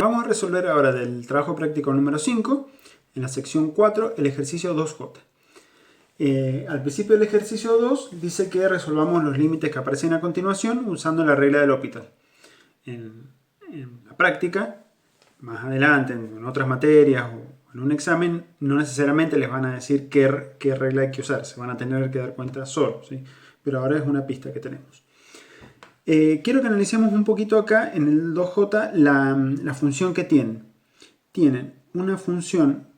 Vamos a resolver ahora del trabajo práctico número 5, en la sección 4, el ejercicio 2J. Al principio del ejercicio 2 dice que resolvamos los límites que aparecen a continuación usando la regla del L'Hopital. En la práctica, más adelante, en otras materias o en un examen, no necesariamente les van a decir qué regla hay que usar, se van a tener que dar cuenta solo, ¿sí? Pero ahora es una pista que tenemos. Quiero que analicemos un poquito acá en el 2J la función que tienen. Tienen una función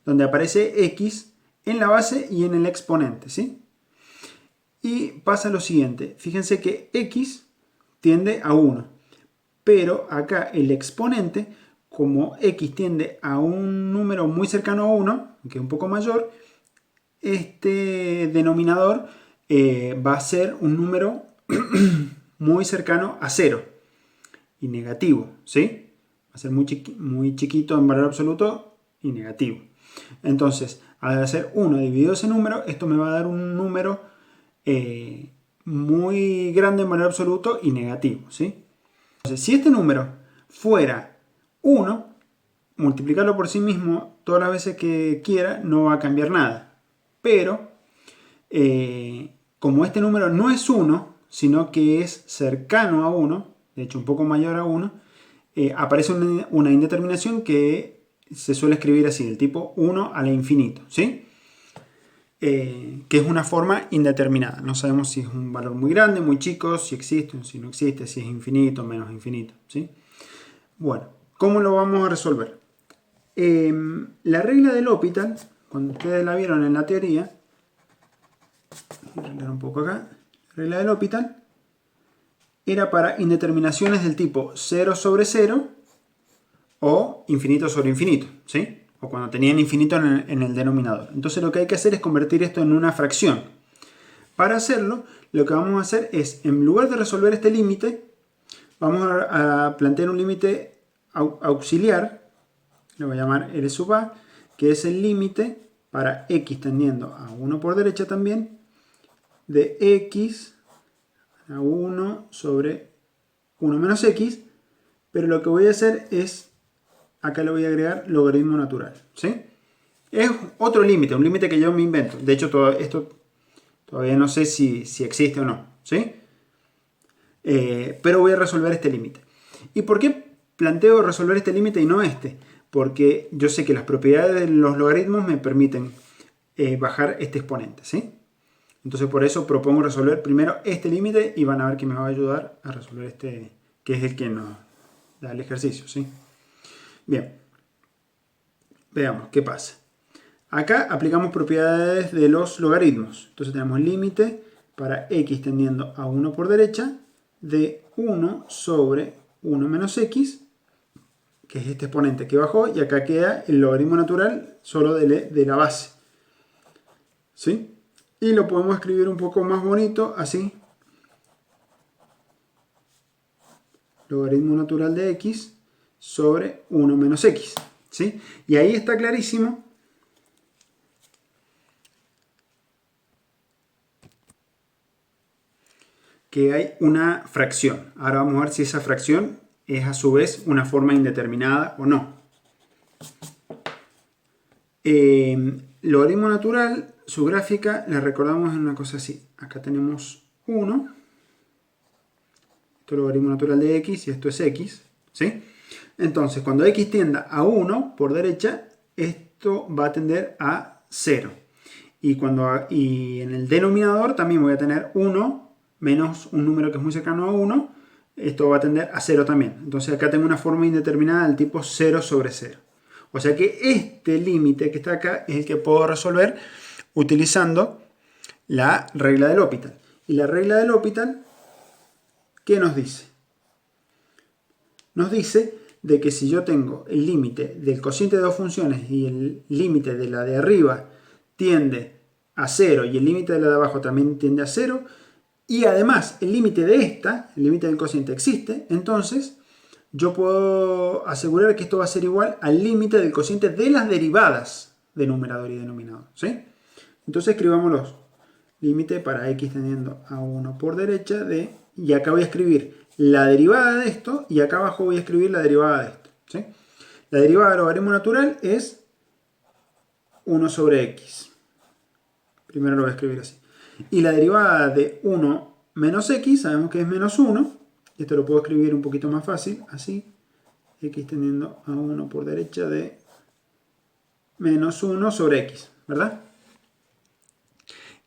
donde aparece x en la base y en el exponente, ¿sí? Y pasa lo siguiente, fíjense que x tiende a 1, pero acá el exponente, como x tiende a un número muy cercano a 1, que es un poco mayor, este denominador va a ser un número muy cercano a 0 y negativo, ¿sí? Va a ser muy chiquito en valor absoluto y negativo. Entonces, al hacer 1 dividido ese número, esto me va a dar un número muy grande en valor absoluto y negativo, ¿sí? Entonces, si este número fuera 1, multiplicarlo por sí mismo todas las veces que quiera no va a cambiar nada. Pero, como este número no es 1, sino que es cercano a 1, de hecho un poco mayor a 1, aparece una indeterminación que se suele escribir así, del tipo 1 a la infinito, ¿sí? Que es una forma indeterminada. No sabemos si es un valor muy grande, muy chico, si existe o si no existe, si es infinito o menos infinito, ¿sí? Bueno, ¿cómo lo vamos a resolver? La regla del L'Hopital, cuando ustedes la vieron en la teoría, voy a arreglar un poco acá, la regla del L'Hopital era para indeterminaciones del tipo 0 sobre 0 o infinito sobre infinito, ¿sí? O cuando tenían infinito en el denominador. Entonces lo que hay que hacer es convertir esto en una fracción. Para hacerlo, lo que vamos a hacer es, en lugar de resolver este límite, vamos a plantear un límite auxiliar, lo voy a llamar L sub a, que es el límite para x tendiendo a 1 por derecha también, de x a 1 sobre 1 menos x, pero lo que voy a hacer es, acá le voy a agregar logaritmo natural, ¿sí? Es otro límite, un límite que yo me invento. De hecho, esto todavía no sé si existe o no, ¿sí? Pero voy a resolver este límite. ¿Y por qué planteo resolver este límite y no este? Porque yo sé que las propiedades de los logaritmos me permiten bajar este exponente, ¿sí? Entonces por eso propongo resolver primero este límite y van a ver que me va a ayudar a resolver este, que es el que nos da el ejercicio, ¿sí? Bien, veamos qué pasa. Acá aplicamos propiedades de los logaritmos. Entonces tenemos límite para x tendiendo a 1 por derecha de 1 sobre 1 menos x, que es este exponente que bajó, y acá queda el logaritmo natural solo de la base, ¿sí? Y lo podemos escribir un poco más bonito, así. Logaritmo natural de x sobre 1 menos x, ¿sí? Y ahí está clarísimo que hay una fracción. Ahora vamos a ver si esa fracción es a su vez una forma indeterminada o no. Logaritmo natural, su gráfica la recordamos en una cosa así. Acá tenemos 1. Esto es logaritmo natural de x y esto es x, ¿sí? Entonces, cuando x tienda a 1 por derecha, esto va a tender a 0. Y en el denominador también voy a tener 1 menos un número que es muy cercano a 1. Esto va a tender a 0 también. Entonces acá tengo una forma indeterminada del tipo 0 sobre 0. O sea que este límite que está acá es el que puedo resolver utilizando la regla del L'Hopital. Y la regla del L'Hopital, ¿qué nos dice? Nos dice de que si yo tengo el límite del cociente de dos funciones y el límite de la de arriba tiende a 0 y el límite de la de abajo también tiende a 0, y además el límite de esta, el límite del cociente existe, entonces yo puedo asegurar que esto va a ser igual al límite del cociente de las derivadas de numerador y denominador, ¿sí? Entonces escribámoslos. Límite para x tendiendo a 1 por derecha de, y acá voy a escribir la derivada de esto y acá abajo voy a escribir la derivada de esto. ¿Sí? La derivada del logaritmo natural es 1 sobre x. Primero lo voy a escribir así. Y la derivada de 1 menos x, sabemos que es menos 1. Esto lo puedo escribir un poquito más fácil, así. X tendiendo a 1 por derecha de menos 1 sobre x, ¿verdad?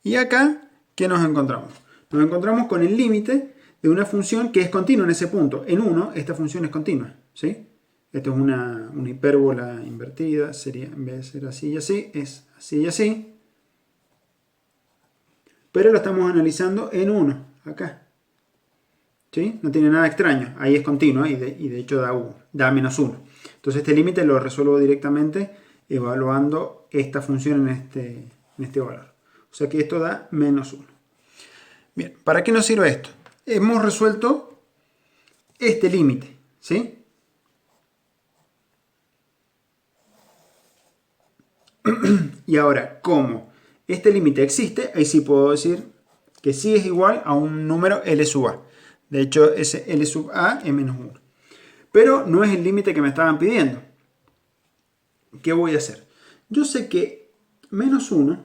Y acá, ¿qué nos encontramos? Nos encontramos con el límite de una función que es continua en ese punto. En 1, esta función es continua, ¿sí? Esto es una hipérbola invertida, sería, en vez de ser así y así, es así y así. Pero lo estamos analizando en 1, acá. ¿Sí? No tiene nada extraño, ahí es continuo y de hecho da menos 1. Entonces este límite lo resuelvo directamente evaluando esta función en este valor. O sea que esto da menos 1. Bien, ¿para qué nos sirve esto? Hemos resuelto este límite, ¿sí? Y ahora, como este límite existe, ahí sí puedo decir que sí es igual a un número L sub A. De hecho, ese L sub A es menos 1. Pero no es el límite que me estaban pidiendo. ¿Qué voy a hacer? Yo sé que menos 1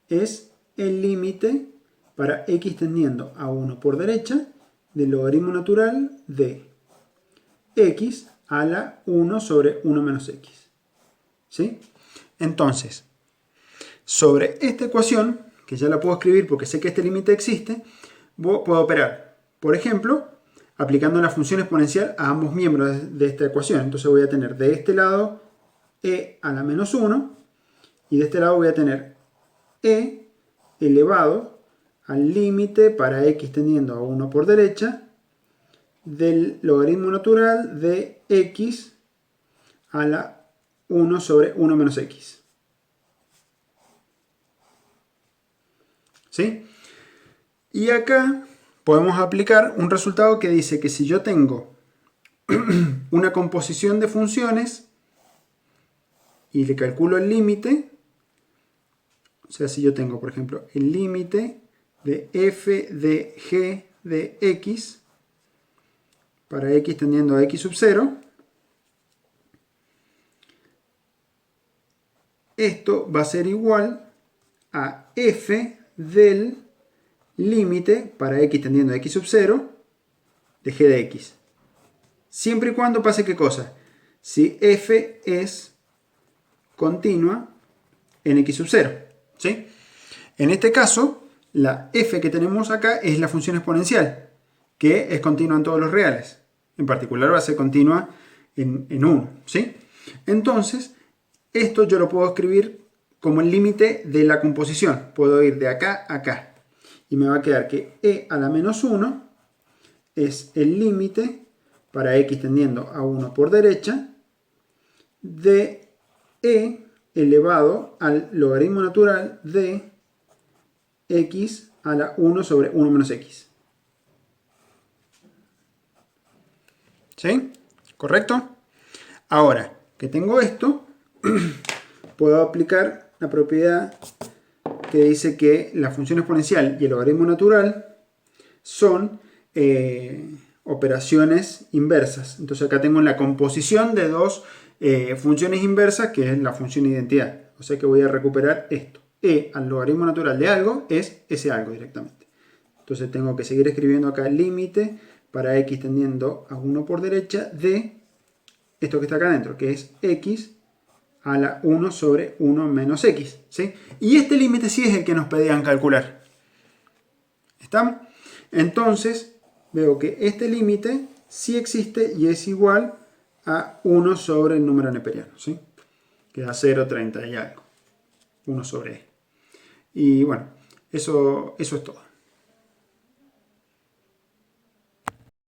es el límite para x tendiendo a 1 por derecha del logaritmo natural de x a la 1 sobre 1 menos x. ¿Sí? Entonces, sobre esta ecuación, que ya la puedo escribir porque sé que este límite existe, puedo operar, por ejemplo, aplicando la función exponencial a ambos miembros de esta ecuación. Entonces voy a tener de este lado e a la menos 1 y de este lado voy a tener e elevado al límite para x tendiendo a 1 por derecha del logaritmo natural de x a la 1 sobre 1 menos x. ¿Sí? Y acá podemos aplicar un resultado que dice que si yo tengo una composición de funciones y le calculo el límite, o sea, si yo tengo, por ejemplo, el límite de f de g de x para x tendiendo a x sub 0, esto va a ser igual a f del límite para x tendiendo a x sub 0 de g de x. Siempre y cuando pase ¿qué cosa? Si f es continua en x sub 0. ¿Sí? En este caso, la f que tenemos acá es la función exponencial, que es continua en todos los reales. En particular va a ser continua en 1. ¿Sí? Entonces, esto yo lo puedo escribir como el límite de la composición. Puedo ir de acá a acá. Y me va a quedar que e a la menos 1 es el límite para x tendiendo a 1 por derecha de e elevado al logaritmo natural de x a la 1 sobre 1 menos x. ¿Sí? ¿Correcto? Ahora que tengo esto, puedo aplicar la propiedad que dice que la función exponencial y el logaritmo natural son operaciones inversas. Entonces acá tengo la composición de dos funciones inversas, que es la función identidad. O sea que voy a recuperar esto. E al logaritmo natural de algo es ese algo directamente. Entonces tengo que seguir escribiendo acá el límite para x tendiendo a 1 por derecha de esto que está acá adentro, que es x a la 1 sobre 1 menos x. ¿Sí? Y este límite sí es el que nos pedían calcular. ¿Estamos? Entonces veo que este límite sí existe y es igual a 1 sobre el número neperiano. ¿Sí? Que da 0,30 y algo. 1 sobre e. Y bueno, eso es todo.